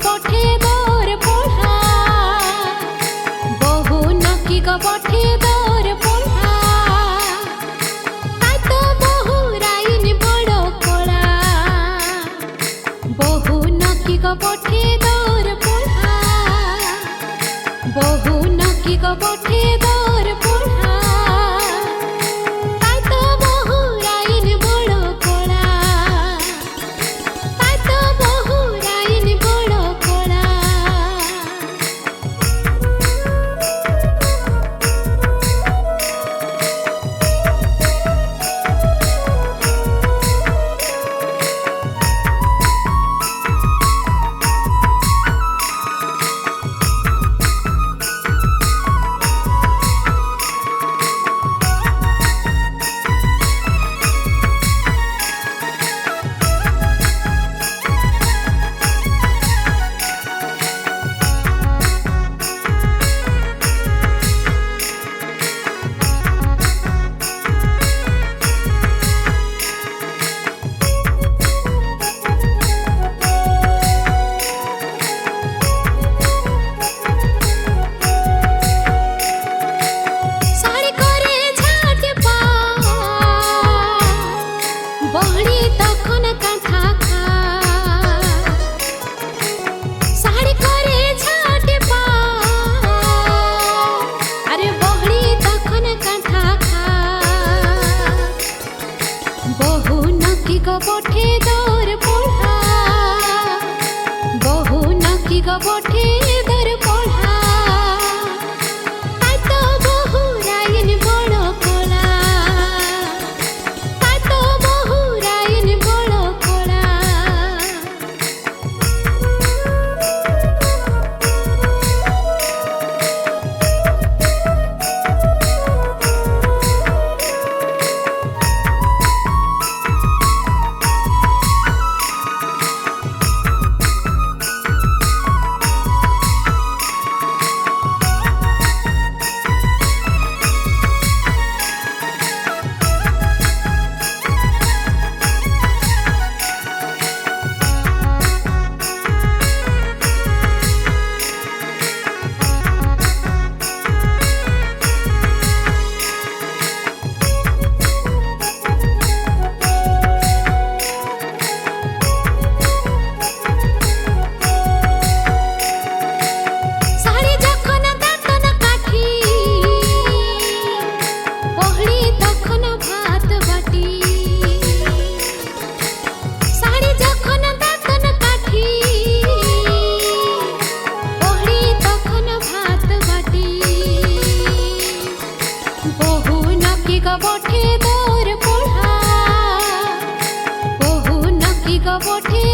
পঠে দোর পড়া বহু নকি পঠে দোর পড়া তাই তো বহু রাইন বড় কড়া বহু নকি পঠে দোর পড়া বহু নকি পঠে দোর পড়া তাই তো বহু রাইন বড় কড়া তাই তো বহু রাইন বড় কড়া পঠে দোর পড়া বহু নকি পঠে দোর পড়া তাই তো বহু রাইন বড় কড়া তাই তো বহু রাইন বড় কড়া পঠে দোর পড়া বহু নকি পঠে